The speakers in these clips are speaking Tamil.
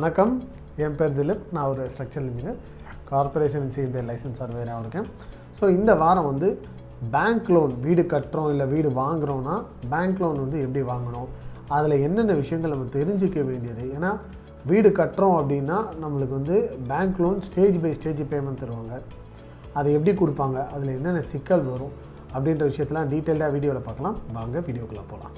வணக்கம், என் பேர் திலீப். நான் ஒரு structural engineer, corporation and CMD license சர்வேராக இருக்கேன். ஸோ இந்த வாரம் வந்து பேங்க் லோன், வீடு கட்டுறோம் இல்லை வீடு வாங்குகிறோன்னா பேங்க் லோன் வந்து எப்படி வாங்கணும், அதில் என்னென்ன விஷயங்கள் நம்ம தெரிஞ்சிக்க வேண்டியது. ஏன்னா வீடு கட்டுறோம் அப்படின்னா நம்மளுக்கு வந்து bank loan stage by stage payment தருவாங்க. அதை எப்படி கொடுப்பாங்க, அதில் என்னென்ன சிக்கல் வரும் அப்படின்ற விஷயத்தெலாம் டீட்டெயில்டாக வீடியோவில் பார்க்கலாம். வாங்க வீடியோக்குள்ளே போகலாம்.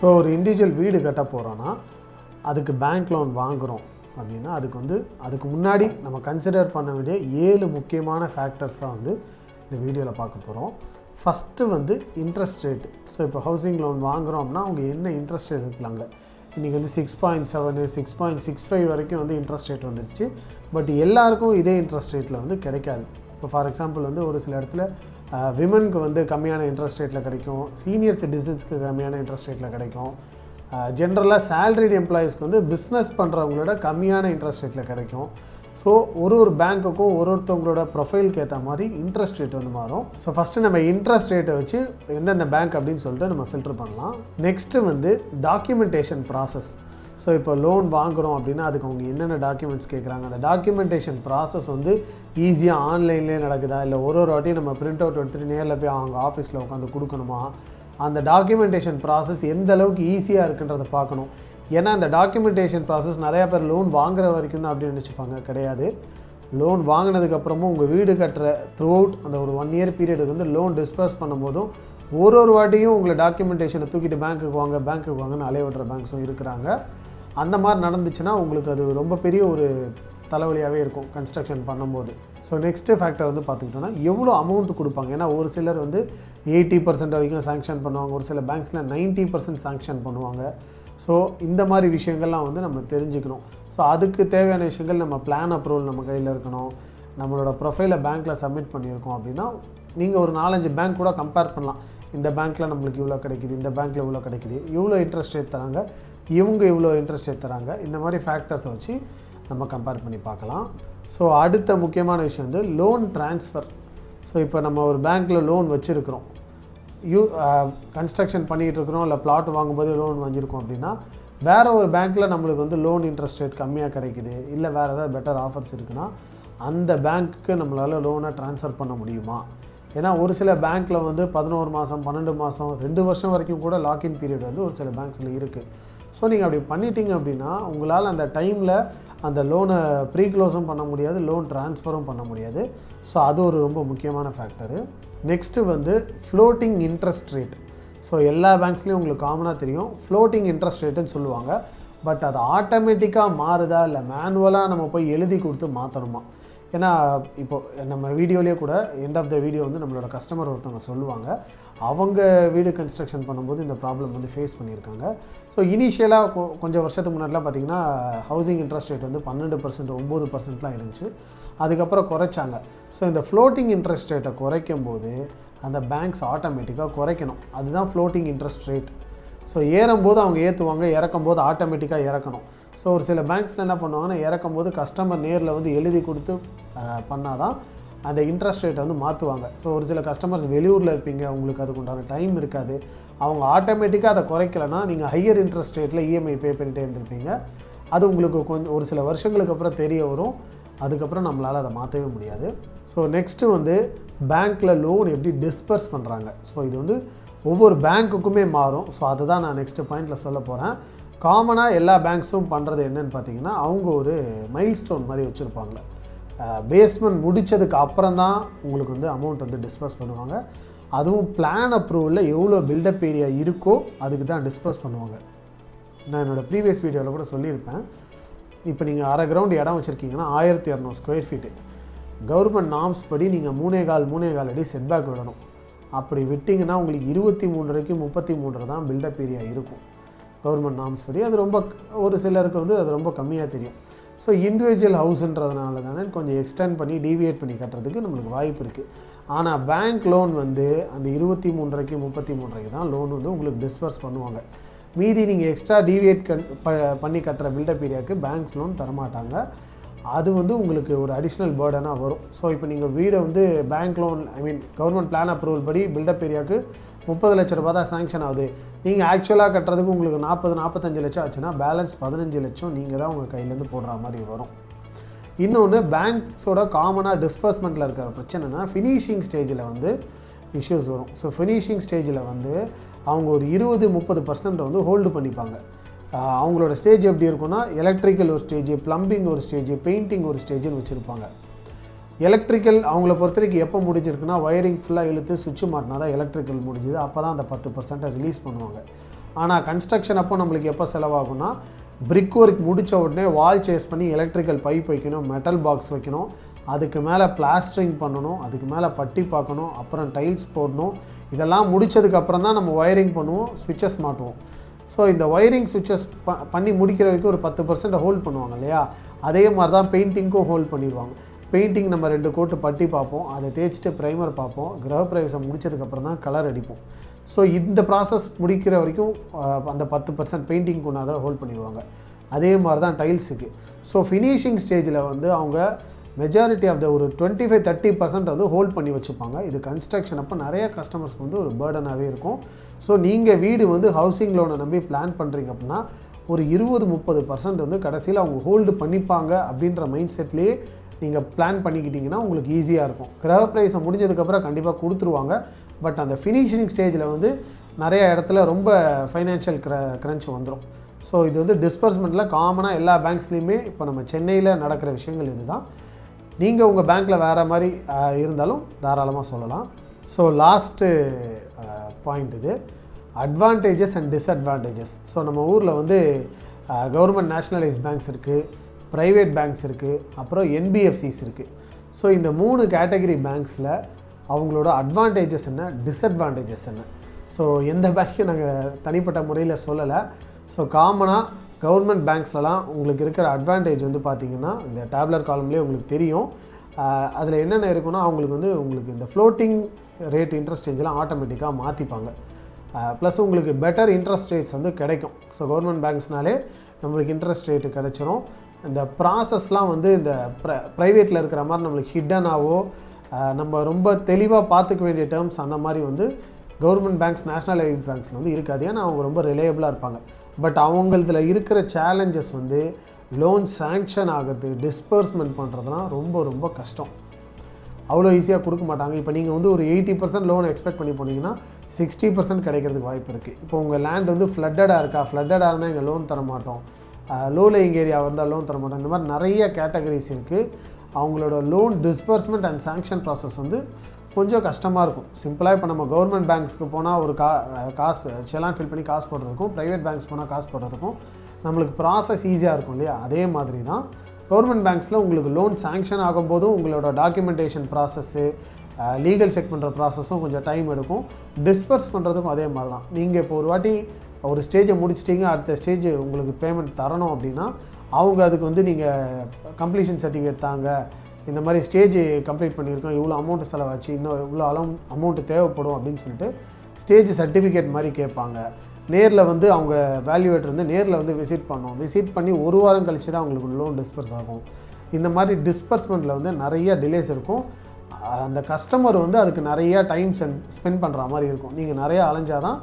ஸோ ஒரு இண்டிவிஜுவல் வீடு கட்ட போகிறோன்னா அதுக்கு பேங்க் லோன் வாங்குகிறோம் அப்படின்னா அதுக்கு முன்னாடி நம்ம கன்சிடர் பண்ண வேண்டிய 7 முக்கியமான ஃபேக்டர்ஸ் தான் வந்து இந்த வீடியோவில் பார்க்க போகிறோம். ஃபஸ்ட்டு வந்து இன்ட்ரெஸ்ட் ரேட்டு. ஸோ இப்போ ஹவுசிங் லோன் வாங்குகிறோம் அப்படின்னா அவங்க என்ன இன்ட்ரெஸ்ட் ரேட் எடுக்கலாங்க. இன்றைக்கி வந்து 6.7 6.65 வரைக்கும் வந்து இன்ட்ரெஸ்ட் ரேட் வந்துருச்சு. பட் எல்லாருக்கும் இதே இன்ட்ரெஸ்ட் ரேட்டில் வந்து கிடைக்காது. இப்போ ஃபார் எக்ஸாம்பிள் வந்து ஒரு சில இடத்துல விமனுக்கு வந்து கம்மியான இன்ட்ரெஸ்ட் ரேட்டில் கிடைக்கும், சீனியர் சிட்டிசன்ஸ்க்கு கம்மியான இன்ட்ரெஸ்ட் ரேட்டில் கிடைக்கும், ஜென்ரலாக சேலரிடு எம்ப்ளாயீஸ்க்கு வந்து பிஸ்னஸ் பண்ணுறவங்களோட கம்மியான இன்ட்ரெஸ்ட் ரேட்டில் கிடைக்கும். ஸோ ஒரு பேங்க்குக்கும் ஒருத்தவங்களோட ப்ரொஃபைலுக்கு ஏற்ற மாதிரி இன்ட்ரெஸ்ட் ரேட் வந்து மாறும். ஸோ ஃபஸ்ட்டு நம்ம இன்ட்ரெஸ்ட் ரேட்டை வச்சு எந்தெந்த பேங்க் அப்படின்னு சொல்லிட்டு நம்ம ஃபில்டர் பண்ணலாம். நெக்ஸ்ட்டு வந்து டாக்குமெண்டேஷன் ப்ராசஸ். ஸோ இப்போ லோன் வாங்குகிறோம் அப்படின்னா அதுக்கு அவங்க என்னென்ன டாக்குமெண்ட்ஸ் கேட்குறாங்க, அந்த டாக்குமெண்டேஷன் ப்ராசஸ் வந்து ஈஸியாக ஆன்லைன்லேயே நடக்குதா, இல்லை ஒரு வாட்டியும் நம்ம பிரிண்ட் அவுட் எடுத்துகிட்டு நேரில் போய் அவங்க ஆஃபீஸில் உட்காந்து கொடுக்கணுமா, அந்த டாக்குமெண்டேஷன் ப்ராசஸ் எந்த அளவுக்கு ஈஸியாக இருக்குன்றதை பார்க்கணும். ஏன்னா அந்த டாக்குமெண்டேஷன் ப்ராசஸ் நிறையா பேர் லோன் வாங்குற வரைக்கும் தான் அப்படின்னு நினச்சிப்பாங்க. கிடையாது. லோன் வாங்கினதுக்கப்புறமும் உங்கள் வீடு கட்டுற த்ரூ அவுட் அந்த ஒரு 1 இயர் பீரியடுக்கு வந்து லோன் டிஸ்பர்ஸ் பண்ணும்போதும் ஒரு வாட்டியும் உங்களை டாக்குமெண்டேஷனை தூக்கிட்டு பேங்க்குக்கு வாங்கன்னு அலைய விடுற பேங்க்ஸும் இருக்கிறாங்க. அந்த மாதிரி நடந்துச்சுன்னா உங்களுக்கு அது ரொம்ப பெரிய ஒரு தலைவலியாகவே இருக்கும் கன்ஸ்ட்ரக்ஷன் பண்ணும்போது. ஸோ நெக்ஸ்ட்டு ஃபேக்டர் வந்து பார்த்துக்கிட்டோன்னா எவ்வளோ அமௌண்ட் கொடுப்பாங்க. ஏன்னா ஒரு சிலர் வந்து 80% வரைக்கும் சாங்ஷன் பண்ணுவாங்க, ஒரு சில பேங்க்ஸில் 90% சாங்ஷன் பண்ணுவாங்க. ஸோ இந்த மாதிரி விஷயங்கள்லாம் வந்து நம்ம தெரிஞ்சுக்கணும். ஸோ அதுக்கு தேவையான விஷயங்கள் நம்ம பிளான் அப்ரூவல் நம்ம கையில் இருக்கணும். நம்மளோட ப்ரொஃபைலை பேங்க்கில் சப்மிட் பண்ணியிருக்கோம் அப்படின்னா நீங்கள் ஒரு 4-5 பேங்க் கூட கம்பேர் பண்ணலாம். இந்த பேங்க்கில் நம்மளுக்கு இவ்வளோ கிடைக்குது, இந்த பேங்க்கில் இவ்வளோ கிடைக்குது, இவ்வளோ இன்ட்ரெஸ்ட் ரேட் தராங்க, இவங்க இவ்வளோ இன்ட்ரெஸ்ட் ரேட் தராங்க. இந்த மாதிரி ஃபேக்டர்ஸை வச்சு நம்ம கம்பேர் பண்ணி பார்க்கலாம். ஸோ அடுத்த முக்கியமான விஷயம் வந்து லோன் ட்ரான்ஸ்ஃபர். ஸோ இப்போ நம்ம ஒரு பேங்க்கில் லோன் வச்சுருக்கிறோம், கன்ஸ்ட்ரக்ஷன் பண்ணிகிட்டு இருக்கிறோம், இல்லை பிளாட் வாங்கும்போது லோன் வாங்கியிருக்கோம் அப்படின்னா வேறு ஒரு பேங்க்கில் நம்மளுக்கு வந்து லோன் இன்ட்ரெஸ்ட் ரேட் கம்மியாக கிடைக்குது, இல்லை வேறு ஏதாவது பெட்டர் ஆஃபர்ஸ் இருக்குன்னா அந்த பேங்க்குக்கு நம்மளால் லோனை ட்ரான்ஸ்ஃபர் பண்ண முடியுமா. ஏன்னா ஒரு சில பேங்க்கில் வந்து 11 மாதம் 12 மாதம் 2 வருஷம் வரைக்கும் கூட லாக்இன் பீரியட் வந்து ஒரு சில பேங்க்ஸில் இருக்குது. ஸோ நீங்கள் அப்படி பண்ணிட்டீங்க அப்படின்னா உங்களால் அந்த டைமில் அந்த லோனை ப்ரீ க்ளோஸும் பண்ண முடியாது, லோன் ட்ரான்ஸ்ஃபரும் பண்ண முடியாது. ஸோ அது ஒரு ரொம்ப முக்கியமான ஃபேக்டரு. நெக்ஸ்ட்டு வந்து ஃப்ளோட்டிங் இன்ட்ரெஸ்ட் ரேட். ஸோ எல்லா பேங்க்ஸ்லேயும் உங்களுக்கு காமனாக தெரியும் ஃப்ளோட்டிங் இன்ட்ரெஸ்ட் ரேட்டுன்னு சொல்லுவாங்க. பட் அது ஆட்டோமேட்டிக்காக மாறுதா, இல்லை மேனுவலாக நம்ம போய் எழுதி கொடுத்து மாற்றணுமா. ஏன்னா இப்போது நம்ம வீடியோலேயே கூட எண்ட் ஆஃப் த வீடியோ வந்து நம்மளோட கஸ்டமர் ஒருத்தவங்க சொல்லுவாங்க, அவங்க வீடு கன்ஸ்ட்ரக்ஷன் பண்ணும்போது இந்த ப்ராப்ளம் வந்து ஃபேஸ் பண்ணியிருக்காங்க. ஸோ இனிஷியலாக கொஞ்சம் வருஷத்துக்கு முன்னாடிலாம் பார்த்திங்கன்னா ஹவுசிங் இன்ட்ரெஸ்ட் ரேட் வந்து 12% 9%லாம் இருந்துச்சு. அதுக்கப்புறம் குறைச்சாங்க. ஸோ இந்த ஃப்ளோட்டிங் இன்ட்ரெஸ்ட் ரேட்டை குறைக்கும் போது அந்த பேங்க்ஸ் ஆட்டோமேட்டிக்காக குறைக்கணும். அதுதான் ஃப்ளோட்டிங் இன்ட்ரெஸ்ட் ரேட். ஸோ ஏறும்போது அவங்க ஏற்றுவாங்க, இறக்கும்போது ஆட்டோமேட்டிக்காக இறக்கணும். ஸோ ஒரு சில பேங்க்ஸில் என்ன பண்ணுவாங்கன்னா இறக்கும்போது கஸ்டமர் நேரில் வந்து எழுதி கொடுத்து பண்ணால் தான் அந்த இன்ட்ரெஸ்ட் ரேட்டை வந்து மாற்றுவாங்க. ஸோ ஒரு சில கஸ்டமர்ஸ் வெளியூரில் இருப்பீங்க, உங்களுக்கு அதுக்கு உண்டான டைம் இருக்காது, அவங்க ஆட்டோமேட்டிக்காக அதை குறைக்கலைன்னா நீங்கள் ஹையர் இன்ட்ரெஸ்ட் ரேட்டில் இஎம்ஐ பே பண்ணிட்டே இருந்திருப்பீங்க. அது உங்களுக்கு கொஞ்சம் ஒரு சில வருஷங்களுக்கு அப்புறம் தெரிய வரும். அதுக்கப்புறம் நம்மளால் அதை மாற்றவே முடியாது. ஸோ நெக்ஸ்ட்டு வந்து பேங்க்கில் லோன் எப்படி டிஸ்பர்ஸ் பண்ணுறாங்க. ஸோ இது வந்து ஒவ்வொரு பேங்க்குக்குமே மாறும். ஸோ அதை தான் நான் நெக்ஸ்ட்டு பாயிண்டில் சொல்ல போகிறேன். காமனாக எல்லா பேங்க்ஸும் பண்ணுறது என்னென்னு பார்த்தீங்கன்னா அவங்க ஒரு மைல்ஸ்டோன் மாதிரி வச்சுருப்பாங்க. பேஸ்மெண்ட் முடித்ததுக்கு அப்புறம் தான் உங்களுக்கு வந்து அமௌண்ட் வந்து டிஸ்பர்ஸ் பண்ணுவாங்க. அதுவும் பிளான் அப்ரூவலில் எவ்வளோ பில்டப் ஏரியா இருக்கோ அதுக்கு தான் டிஸ்பர்ஸ் பண்ணுவாங்க. நான் என்னோடய ப்ரீவியஸ் வீடியோவில் கூட சொல்லியிருப்பேன். இப்போ நீங்கள் அரை கிரவுண்ட் இடம் வச்சுருக்கீங்கன்னா 1200 ஸ்கொயர் ஃபீட்டு கவர்மெண்ட் நார்ம்ஸ் படி நீங்கள் 3.25 அடி செட்பேக் விடணும். அப்படி விட்டிங்கன்னா உங்களுக்கு 23 33 தான் பில்டப் ஏரியா இருக்கும் கவர்மெண்ட் நார்ம்ஸ் படி. அது ரொம்ப ஒரு சிலருக்கு வந்து அது ரொம்ப கம்மியாக தெரியும். ஸோ இண்டிவிஜுவல் ஹவுஸுன்றதுனால தானே கொஞ்சம் எக்ஸ்டெண்ட் பண்ணி டீவியேட் பண்ணி கட்டுறதுக்கு நம்மளுக்கு வாய்ப்பு இருக்குது. ஆனால் பேங்க் லோன் வந்து அந்த 23.5 33 தான் லோன் வந்து உங்களுக்கு டிஸ்பர்ஸ் பண்ணுவாங்க. மீதி நீங்கள் எக்ஸ்ட்ரா டீவியேட் பண்ணி கட்டுற பில்டப் ஏரியாவுக்கு பேங்க்ஸ் லோன் தரமாட்டாங்க. அது வந்து உங்களுக்கு ஒரு அடிஷ்னல் பேர்டனாக வரும். ஸோ இப்போ நீங்கள் வீடை வந்து bank loan government plan approval படி பில்டப் ஏரியாவுக்கு 30 லட்ச ரூபா தான் சாங்ஷன் ஆகுது. நீங்கள் ஆக்சுவலாக கட்டுறதுக்கு உங்களுக்கு 40-45 லட்சம் ஆச்சுன்னா பேலன்ஸ் 15 லட்சம் நீங்கள் தான் உங்கள் கையிலேருந்து போடுற மாதிரி வரும். இன்னொன்று பேங்க்ஸோட காமனாக டிஸ்பர்ஸ்மெண்ட்டில் இருக்கிற பிரச்சனைனா ஃபினிஷிங் ஸ்டேஜில் வந்து இஷ்யூஸ் வரும். ஸோ ஃபினிஷிங் ஸ்டேஜில் வந்து அவங்க ஒரு 20-30% வந்து ஹோல்டு பண்ணிப்பாங்க. அவங்களோட ஸ்டேஜ் எப்படி இருக்குன்னா எலக்ட்ரிக்கல் ஒரு ஸ்டேஜ், ப்ளம்பிங் ஒரு ஸ்டேஜ், பெயிண்டிங் ஒரு ஸ்டேஜ்னு வச்சுருப்பாங்க. எலக்ட்ரிக்கல் அவங்கள பொறுத்த வரைக்கும் எப்போ முடிஞ்சிருக்குன்னா வயரிங் ஃபுல்லாக இழுத்து சுவிட்ச் மாட்டினா தான் எலக்ட்ரிக்கல் முடிஞ்சுது, அப்போ தான் அந்த 10% ரிலீஸ் பண்ணுவாங்க. ஆனால் கன்ஸ்ட்ரக்ஷன் அப்போ நம்மளுக்கு எப்போ செலவாகும்னா பிரிக் ஒர்க் முடித்த உடனே வால் சேஸ் பண்ணி எலக்ட்ரிக்கல் பைப் வைக்கணும், மெட்டல் பாக்ஸ் வைக்கணும், அதுக்கு மேலே பிளாஸ்டரிங் பண்ணணும், அதுக்கு மேலே பட்டி பார்க்கணும், அப்புறம் டைல்ஸ் போடணும். இதெல்லாம் முடித்ததுக்கப்புறம் தான் நம்ம ஒயரிங் பண்ணுவோம், ஸ்விட்சஸ் மாட்டுவோம். ஸோ இந்த ஒயரிங் ஸ்விட்சஸ் பண்ணி முடிக்கிற வரைக்கும் ஒரு 10% ஹோல்ட் பண்ணுவாங்க இல்லையா? அதே மாதிரி தான் பெயிண்டிங்க்கும் ஹோல்ட் பண்ணிடுவாங்க. பெயிண்டிங் நம்ம 2 கோட்டு பட்டி பார்ப்போம், அதை தேய்ச்சிட்டு ப்ரைமர் பார்ப்போம், கிரகப்பிரவேசம் முடித்ததுக்கப்புறம் தான் கலர் அடிப்போம். ஸோ இந்த ப்ராசஸ் முடிக்கிற வரைக்கும் அந்த 10% பெயிண்டிங் கொண்டாத ஹோல்ட் பண்ணிடுவாங்க. அதே மாதிரி தான் டைல்ஸுக்கு. ஸோ ஃபினிஷிங் ஸ்டேஜில் வந்து அவங்க மெஜாரிட்டி ஆஃப் த ஒரு 25-30% வந்து ஹோல்ட் பண்ணி வச்சுப்பாங்க. இது கன்ஸ்ட்ரக்ஷன் அப்போ நிறைய கஸ்டமர்ஸ்க்கு வந்து ஒரு பேர்டனாகவே இருக்கும். ஸோ நீங்கள் வீடு வந்து ஹவுசிங் லோனை நம்பி பிளான் பண்ணுறீங்க அப்படின்னா ஒரு 20-30% வந்து கடைசியில் அவங்க ஹோல்டு பண்ணிப்பாங்க அப்படின்ற மைண்ட் செட்லேயே நீங்கள் பிளான் பண்ணிக்கிட்டிங்கன்னா உங்களுக்கு ஈஸியாக இருக்கும். கிரகப்பிரவேசம் முடிஞ்சதுக்கப்புறம் கண்டிப்பாக கொடுத்துருவாங்க. பட் அந்த ஃபினிஷிங் ஸ்டேஜில் வந்து நிறைய இடத்துல ரொம்ப ஃபைனான்ஷியல் க்ரன்ச் வந்துடும். ஸோ இது வந்து டிஸ்பர்ஸ்மெண்ட்டில் காமனாக எல்லா பேங்க்ஸ்லேயுமே இப்போ நம்ம சென்னையில் நடக்கிற விஷயங்கள் இது தான். நீங்கள் உங்கள் பேங்க்கில் வேறு மாதிரி இருந்தாலும் தாராளமாக சொல்லலாம். ஸோ லாஸ்ட்டு பாயிண்ட் இது அட்வான்டேஜஸ் அண்ட் டிஸ்அட்வான்டேஜஸ். ஸோ நம்ம ஊரில் வந்து கவர்மெண்ட் நேஷ்னலைஸ்ட் பேங்க்ஸ் இருக்குது, ப்ரைவேட் பேங்க்ஸ் இருக்குது, அப்புறம் என்பிஎஃப்சிஸ் இருக்குது. ஸோ இந்த 3 கேட்டகரி பேங்க்ஸில் அவங்களோட அட்வான்டேஜஸ் என்ன, டிஸ்அட்வான்டேஜஸ் என்ன? ஸோ எந்த பேங்க்கையும் நாங்கள் தனிப்பட்ட முறையில் சொல்லலை. ஸோ காமனாக கவர்மெண்ட் பேங்க்ஸ்லலாம் உங்களுக்கு இருக்கிற அட்வான்டேஜ் வந்து பார்த்திங்கன்னா இந்த டேப்லர் காலம்லேயே உங்களுக்கு தெரியும். அதில் என்னென்ன இருக்குன்னா அவங்களுக்கு வந்து உங்களுக்கு இந்த ஃப்ளோட்டிங் ரேட் இன்ட்ரெஸ்ட் ரேஞ்செலாம் ஆட்டோமேட்டிக்காக மாற்றிப்பாங்க. ப்ளஸ் உங்களுக்கு பெட்டர் இன்ட்ரெஸ்ட் ரேட்ஸ் வந்து கிடைக்கும். ஸோ கவர்மெண்ட் பேங்க்ஸ்னாலே நம்மளுக்கு இன்ட்ரெஸ்ட் ரேட்டு கிடைச்சிரும். இந்த ப்ராசஸ்லாம் வந்து இந்த ப்ரைவேட்டில் இருக்கிற மாதிரி நம்மளுக்கு ஹிட்டனாவோ நம்ம ரொம்ப தெளிவாக பார்த்துக்க வேண்டிய டேர்ம்ஸ் அந்த மாதிரி வந்து கவர்மெண்ட் பேங்க்ஸ் நேஷ்னலைஸ்ட் பேங்க்ஸில் வந்து இருக்காது. ஏன்னா அவங்க ரொம்ப ரிலையபிளாக இருப்பாங்க. பட் அவங்களதில் இருக்கிற சேலஞ்சஸ் வந்து லோன் சாங்ஷன் ஆகிறது, டிஸ்பர்ஸ்மெண்ட் பண்ணுறதுலாம் ரொம்ப ரொம்ப கஷ்டம். அவ்வளோ ஈஸியாக கொடுக்க மாட்டாங்க. இப்போ நீங்கள் வந்து ஒரு 80% லோன் எக்ஸ்பெக்ட் பண்ணி போனீங்கன்னா 60% கிடைக்கிறதுக்கு வாய்ப்பு இருக்குது. இப்போ உங்கள் லேண்ட் வந்து ஃப்ளட்டடாக இருக்கா, ஃப்ளட்டடாக இருந்தால் எங்கள் லோன் தர மாட்டோம், லோ லேயிங் ஏரியா இருந்தால் லோன் தர மாட்டோம். இந்த மாதிரி நிறைய கேட்டகரிஸ் இருக்குது. அவங்களோட loan disbursement and sanction process வந்து கொஞ்சம் கஷ்டமாக இருக்கும். சிம்பிளாக இப்போ நம்ம கவர்மெண்ட் பேங்க்ஸ்க்கு போனால் ஒரு காசு செலான் ஃபில் பண்ணி காசு போடுறதுக்கும், ப்ரைவேட் பேங்க்ஸ் போனால் காசு போடுறதுக்கும் நம்மளுக்கு ப்ராசஸ் ஈஸியாக இருக்கும் இல்லையா? அதே மாதிரி தான் கவர்மெண்ட் பேங்க்ஸில் உங்களுக்கு லோன் சாங்ஷன் ஆகும்போதும் உங்களோட டாக்குமெண்டேஷன் ப்ராசஸ்ஸு, லீகல் செக் பண்ணுற ப்ராசஸும் கொஞ்சம் டைம் எடுக்கும். டிஸ்பர்ஸ் பண்ணுறதுக்கும் அதே மாதிரி தான். நீங்கள் இப்போ ஒரு வாட்டி ஒரு ஸ்டேஜை முடிச்சிட்டிங்க, அடுத்த ஸ்டேஜ் உங்களுக்கு பேமெண்ட் தரணும் அப்படின்னா அவங்க அதுக்கு வந்து நீங்கள் கம்ப்ளீஷன் சர்டிஃபிகேட் தாங்க, இந்த மாதிரி ஸ்டேஜ் கம்ப்ளீட் பண்ணியிருக்கோம், இவ்வளோ அமௌண்ட்டு செலவாச்சு, இன்னும் இவ்வளோ அமௌண்ட்டு தேவைப்படும் அப்படின்னு சொல்லிட்டு ஸ்டேஜ் சர்டிஃபிகேட் மாதிரி கேட்பாங்க. நேரில் வந்து அவங்க வேல்யூவேட்டர் வந்து நேரில் வந்து விசிட் பண்ணி ஒரு வாரம் கழிச்சு தான் அவங்களுக்கு லோன் டிஸ்பர்ஸ் ஆகும். இந்த மாதிரி டிஸ்பர்ஸ்மெண்ட்டில் வந்து நிறைய டிலேஸ் இருக்கும். அந்த கஸ்டமர் வந்து அதுக்கு நிறையா டைம் ஸ்பெண்ட் பண்ணுற மாதிரி இருக்கும். நீங்கள் நிறையா அலைஞ்சால் தான்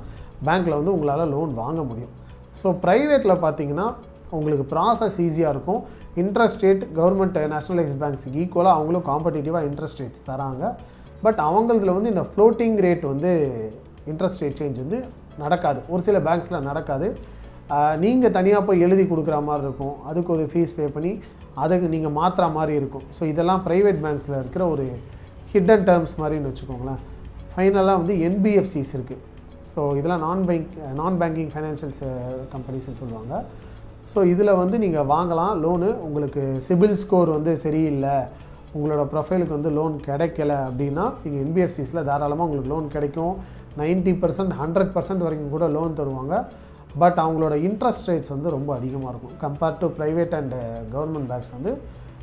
பேங்க்கில் வந்து உங்களால் லோன் வாங்க முடியும். ஸோ ப்ரைவேட்டில் பார்த்தீங்கன்னா உங்களுக்கு ப்ராசஸ் ஈஸியாக இருக்கும். இன்ட்ரெஸ்ட் ரேட் கவர்மெண்ட் நேஷ்னலைஸ்ட் பேங்க்ஸுக்கு ஈக்குவலாக அவங்களும் காம்படிட்டிவாக இன்ட்ரெஸ்ட் ரேட்ஸ் தராங்க. பட் அவங்களதில் வந்து இந்த ஃப்ளோட்டிங் ரேட் வந்து இன்ட்ரெஸ்ட் ரேட் சேஞ்ச் வந்து நடக்காது. ஒரு சில பேங்க்ஸில் நடக்காது. நீங்கள் தனியாக போய் எழுதி கொடுக்குற மாதிரி இருக்கும், அதுக்கு ஒரு ஃபீஸ் பே பண்ணி அதுக்கு நீங்கள் மாற்றுற மாதிரி இருக்கும். ஸோ இதெல்லாம் ப்ரைவேட் பேங்க்ஸில் இருக்கிற ஒரு ஹிடன் டேர்ம்ஸ் மாதிரின்னு வச்சுக்கோங்களேன். ஃபைனலாக வந்து என்பிஎஃப்சிஸ் இருக்குது. ஸோ இதெல்லாம் நான் பேங்கிங் ஃபைனான்ஷியல் கம்பெனிஸ்ன்னு சொல்லுவாங்க. ஸோ இதில் வந்து நீங்கள் வாங்கலாம் லோனு. உங்களுக்கு சிபில் ஸ்கோர் வந்து சரியில்லை, உங்களோட ப்ரொஃபைலுக்கு வந்து லோன் கிடைக்கல அப்படின்னா நீங்கள் என்பிஎஃப்சிஸில் தாராளமாக உங்களுக்கு லோன் கிடைக்கும். 90% 100% வரைக்கும் கூட லோன் தருவாங்க. பட் அவங்களோட இன்ட்ரெஸ்ட் ரேட்ஸ் வந்து ரொம்ப அதிகமாக இருக்கும். Compared to private and government banks வந்து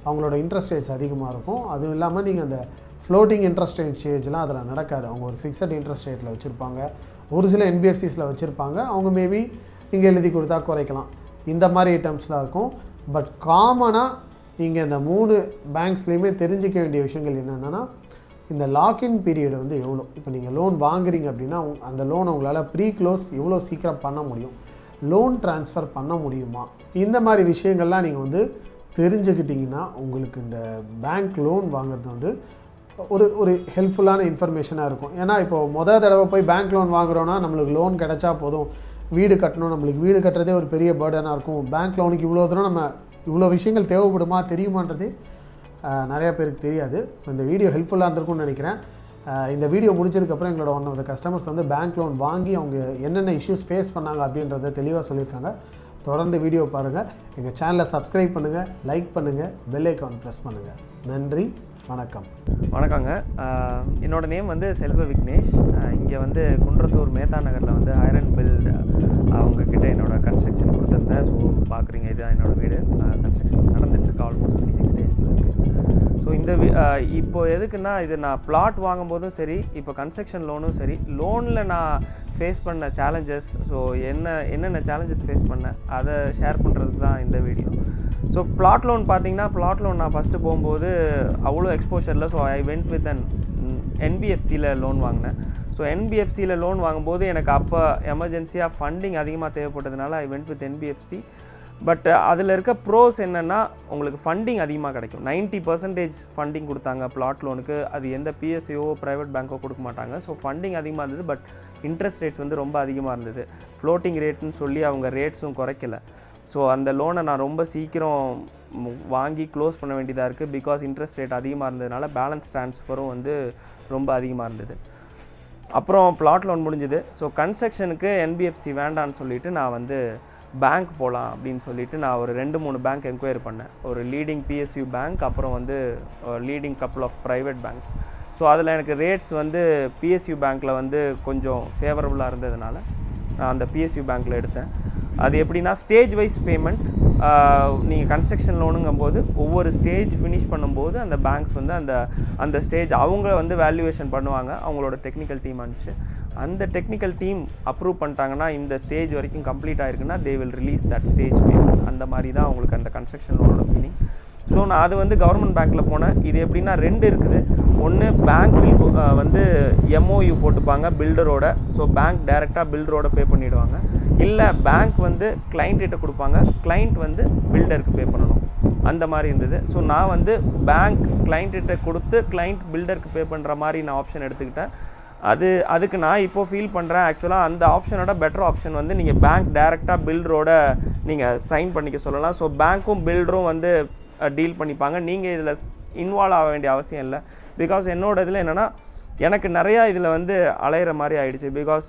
அவங்களோட இன்ட்ரெஸ்ட் ரேட்ஸ் அதிகமாக இருக்கும். அதுவும் இல்லாமல் நீங்கள் அந்த ஃப்ளோட்டிங் இன்ட்ரெஸ்ட் எக்ஸ்சேஞ்செலாம் அதில் நடக்காது. அவங்க ஒரு ஃபிக்ஸட் இன்ட்ரெஸ்ட் ரேட்டில் வச்சுருப்பாங்க. ஒரு சில NBFCஸில் வச்சுருப்பாங்க. அவங்க மேபி இங்கே எழுதி கொடுத்தா குறைக்கலாம், இந்த மாதிரி ஐட்டம்ஸ்லாம் இருக்கும். பட் காமனாக நீங்கள் இந்த 3 பேங்க்ஸ்லேயுமே தெரிஞ்சிக்க வேண்டிய விஷயங்கள் என்னென்னா, இந்த லாக்இன் பீரியட் வந்து எவ்வளோ. இப்போ நீங்கள் லோன் வாங்குறீங்க அப்படின்னா அந்த லோன் உங்களால் ப்ரீ க்ளோஸ் எவ்வளோ சீக்கிரம் பண்ண முடியும், லோன் ட்ரான்ஸ்ஃபர் பண்ண முடியுமா, இந்த மாதிரி விஷயங்கள்லாம் நீங்கள் வந்து தெரிஞ்சுக்கிட்டிங்கன்னா உங்களுக்கு இந்த பேங்க் லோன் வாங்குறது வந்து ஒரு ஹெல்ப்ஃபுல்லான இன்ஃபர்மேஷனாக இருக்கும். ஏன்னா இப்போது தடவை போய் பேங்க் லோன் வாங்குகிறோன்னா நம்மளுக்கு லோன் கிடச்சா போதும், வீடு கட்டணும், நம்மளுக்கு வீடு கட்டுறதே ஒரு பெரிய பேர்டனாக இருக்கும். பேங்க் லோனுக்கு இவ்வளோ தூரம் நம்ம இவ்வளோ விஷயங்கள் தேவைப்படுமா தெரியுமான்றது நிறையா பேருக்கு தெரியாது. ஸோ இந்த வீடியோ ஹெல்ப்ஃபுல்லாக இருந்திருக்கும்னு நினைக்கிறேன். இந்த வீடியோ முடிச்சதுக்கப்புறம் எங்களோட ஒன் ஆஃப் த கஸ்டமர்ஸ் வந்து பேங்க் லோன் வாங்கி அவங்க என்னென்ன இஷ்யூஸ் ஃபேஸ் பண்ணாங்க அப்படின்றத தெளிவாக சொல்லியிருக்காங்க. தொடர்ந்து வீடியோ பாருங்கள், எங்கள் சேனலை சப்ஸ்கிரைப் பண்ணுங்கள், லைக் பண்ணுங்கள், பெல் ஐக்கான் ப்ரெஸ் பண்ணுங்கள். நன்றி, வணக்கம். வணக்கங்க. என்னோடய நேம் வந்து செல்வ விக்னேஷ். இங்கே வந்து குன்றத்தூர் மேத்தா நகரில் வந்து ஹையர் அண்ட் பில்ட் அவங்கக்கிட்ட என்னோடய கன்ஸ்ட்ரக்ஷன் கொடுத்துருந்தேன். ஸோ பார்க்குறீங்க, இதுதான் என்னோடய வீடு. கன்ஸ்ட்ரக்ஷன் நடந்துகிட்ருக்கு, ஆல்மோஸ்ட் 26 ஸ்டேஜில் இருக்குது. ஸோ இந்த இப்போது எதுக்குன்னா, இது நான் பிளாட் வாங்கும்போதும் சரி, இப்போ கன்ஸ்ட்ரக்ஷன் லோனும் சரி, லோனில் நான் ஃபேஸ் பண்ண சேலஞ்சஸ், ஸோ என்னென்ன சேலஞ்சஸ் ஃபேஸ் பண்ணேன் அதை ஷேர் பண்ணுறதுக்கு தான் இந்த வீடியோ. ஸோ பிளாட் லோன் பார்த்தீங்கன்னா, பிளாட் லோன் நான் ஃபஸ்ட்டு போகும்போது அவ்வளோ எக்ஸ்போஷரில், so I went with an NBFCயில் லோன் வாங்கினேன். ஸோ NBFCயில் லோன் வாங்கும்போது எனக்கு அப்போ எமர்ஜென்சியாக ஃபண்டிங் அதிகமாக தேவைப்பட்டதுனால I went with NBFC. But அதில் இருக்க ப்ரோஸ் என்னென்னா, உங்களுக்கு ஃபண்டிங் அதிகமாக கிடைக்கும். 90% ஃபண்டிங் கொடுத்தாங்க பிளாட் லோனுக்கு. அது எந்த PSO ப்ரைவேட் பேங்க்கோ கொடுக்க மாட்டாங்க. ஸோ ஃபண்டிங் அதிகமாக இருந்தது, பட் இன்ட்ரெஸ்ட் ரேட்ஸ் வந்து ரொம்ப அதிகமாக இருந்தது. ஃப்ளோட்டிங் ரேட்டுன்னு சொல்லி அவங்க ரேட்ஸும் குறைக்கல. ஸோ அந்த லோனை நான் ரொம்ப சீக்கிரம் வாங்கி க்ளோஸ் பண்ண வேண்டியதாக இருக்குது. பிகாஸ் இன்ட்ரெஸ்ட் ரேட் அதிகமாக இருந்ததுனால பேலன்ஸ் ட்ரான்ஸ்ஃபரும் வந்து ரொம்ப அதிகமாக இருந்தது. அப்புறம் பிளாட் லோன் முடிஞ்சுது. ஸோ கன்ஸ்ட்ரக்ஷனுக்கு NBFC வேண்டான்னு சொல்லிவிட்டு நான் வந்து பேங்க் போகலாம் அப்படின்னு சொல்லிட்டு நான் ஒரு 2-3 பேங்க் என்கொயரி பண்ணேன். ஒரு லீடிங் PSU பேங்க், அப்புறம் வந்து leading couple of private banks. So அதில் எனக்கு ரேட்ஸ் வந்து PSU பேங்க்கில் வந்து கொஞ்சம் ஃபேவரபுளாக இருந்ததுனால நான் அந்த PSU பேங்க்கில் எடுத்தேன். அது எப்படின்னா, ஸ்டேஜ் வைஸ் பேமெண்ட். நீங்கள் கன்ஸ்ட்ரக்ஷன் லோனுங்கும்போது ஒவ்வொரு ஸ்டேஜ் ஃபினிஷ் பண்ணும்போது அந்த பேங்க்ஸ் வந்து அந்த ஸ்டேஜ் அவங்க வந்து வேல்யூவேஷன் பண்ணுவாங்க. அவங்களோட டெக்னிக்கல் டீம் அனுப்பிச்சு, அந்த டெக்னிக்கல் டீம் அப்ரூவ் பண்ணிட்டாங்கன்னா, இந்த ஸ்டேஜ் வரைக்கும் கம்ப்ளீட் ஆகிருக்குன்னா they will release that stage payment. அந்த மாதிரி தான் அவங்களுக்கு அந்த கன்ஸ்ட்ரக்ஷன் லோனோட மீனிங். ஸோ நான் அது வந்து கவர்மெண்ட் பேங்க்கில் போனேன். இது எப்படின்னா 2 இருக்குது. ஒன்று, பேங்க் வந்து MOU போட்டுப்பாங்க பில்டரோட. ஸோ பேங்க் டைரெக்டாக பில்டரோட பே பண்ணிவிடுவாங்க. இல்லை பேங்க் வந்து கிளைண்ட்டிட்ட கொடுப்பாங்க, கிளைண்ட் வந்து பில்டருக்கு பே பண்ணணும். அந்த மாதிரி இருந்தது. ஸோ நான் வந்து பேங்க் கிளைண்ட்டிட்ட கொடுத்து கிளைண்ட் பில்டருக்கு பே பண்ணுற மாதிரி நான் ஆப்ஷன் எடுத்துக்கிட்டேன். அதுக்கு நான் இப்போது ஃபீல் பண்ணுறேன், ஆக்சுவலாக அந்த ஆப்ஷனோட பெட்டர் ஆப்ஷன் வந்து நீங்கள் பேங்க் டைரெக்டாக பில்டரோட நீங்கள் சைன் பண்ணிக்க சொல்லலாம். ஸோ பேங்க்கும் பில்டரும் வந்து டீல் பண்ணிப்பாங்க. நீங்கள் இதில் இன்வால்வ் ஆக வேண்டிய அவசியம் இல்லை. பிகாஸ் என்னோட இதில் என்னென்னா, எனக்கு நிறையா இதில் வந்து அலையிற மாதிரி ஆகிடுச்சு. பிகாஸ்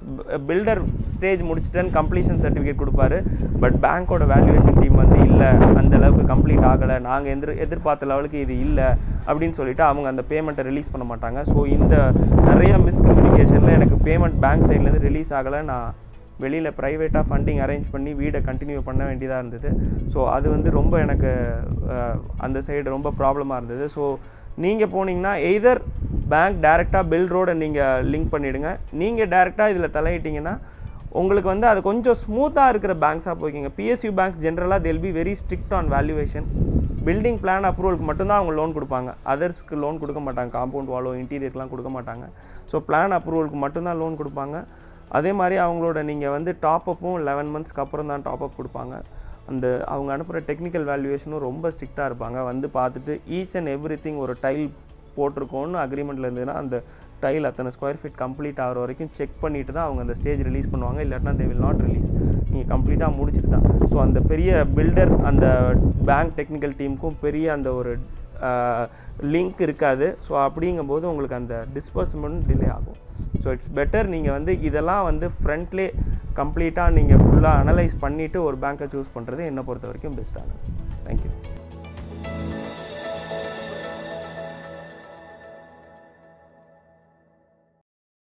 பில்டர் ஸ்டேஜ் முடிச்சுட்டேன்னு கம்ப்ளீஷன் சர்டிஃபிகேட் கொடுப்பாரு, பட் பேங்க்கோட வேல்யூவேஷன் டீம் வந்து இல்லை, அந்தளவுக்கு கம்ப்ளீட் ஆகலை, நாங்கள் எதிர்பார்த்த லெவலுக்கு இது இல்லை அப்படின்னு சொல்லிவிட்டு அவங்க அந்த பேமெண்ட்டை ரிலீஸ் பண்ண மாட்டாங்க. ஸோ இந்த நிறைய மிஸ்கம்யூனிகேஷனில் எனக்கு பேமெண்ட் பேங்க் சைட்லேருந்து ரிலீஸ் ஆகலை. நான் வெளியில் ப்ரைவேட்டாக ஃபண்டிங் அரேஞ்ச் பண்ணி வீடை கண்டினியூ பண்ண வேண்டியதாக இருந்தது. ஸோ அது வந்து ரொம்ப எனக்கு அந்த சைடு ரொம்ப ப்ராப்ளமாக இருந்தது. ஸோ நீங்கள் போனீங்கன்னா எய்தர் பேங்க் டைரெக்டாக பில்டரோட நீங்கள் லிங்க் பண்ணிவிடுங்க. நீங்கள் டைரெக்டாக இதில் தலையிட்டிங்கன்னா உங்களுக்கு வந்து அது கொஞ்சம் ஸ்மூத்தாக இருக்கிற பேங்க்ஸாக போய்க்கிங்க. PSU பேங்க்ஸ் ஜென்ரலாக they'll be very strict on valuation. Building plan அப்ரூவலுக்கு மட்டும்தான் அவங்க லோன் கொடுப்பாங்க. அதர்ஸ்க்கு லோன் கொடுக்க மாட்டாங்க. காம்பவுண்ட் வாலோ இன்டீரியர்லாம் கொடுக்க மாட்டாங்க. ஸோ பிளான் அப்ரூவலுக்கு மட்டும்தான் லோன் கொடுப்பாங்க. அதே மாதிரி அவங்களோட நீங்கள் வந்து டாப்அப்பும் 11 மந்த்ஸ்க்கு அப்புறம் தான் டாப்அப் கொடுப்பாங்க. அவங்க அனுப்புகிற டெக்னிக்கல் வேல்யூவேஷனும் ரொம்ப ஸ்ட்ரிக்டாக இருப்பாங்க. வந்து பார்த்துட்டு ஈச் அண்ட் எவ்ரிதிங் ஒரு டைல் போட்டிருக்கோன்னு அக்ரிமெண்ட்டில் இருந்ததுன்னா அந்த டைல் அத்தனை ஸ்கொயர் ஃபீட் கம்ப்ளீட் ஆகிற வரைக்கும் செக் பண்ணிவிட்டு தான் அவங்க அந்த ஸ்டேஜ் ரிலீஸ் பண்ணுவாங்க. இல்லாட்டினா தே வில் நாட் ரிலீஸ். நீங்கள் கம்ப்ளீட்டாக முடிச்சுட்டு தான். ஸோ அந்த பெரிய பில்டர் அந்த பேங்க் டெக்னிக்கல் டீமுக்கும் பெரிய அந்த ஒரு லிங்க் இருக்காது. ஸோ அப்படிங்கும்போது உங்களுக்கு அந்த டிஸ்பர்ஸ்மெண்ட் டிலே ஆகும். ஸோ இட்ஸ் பெட்டர் நீங்கள் வந்து இதெல்லாம் வந்து ஃப்ரண்ட்லே கம்ப்ளீட்டாக நீங்கள் ஃபுல்லாக அனலைஸ் பண்ணிவிட்டு ஒரு பேங்க்கை சூஸ் பண்ணுறது என்னை பொறுத்த வரைக்கும் பெஸ்ட்டானது. தேங்க்யூ.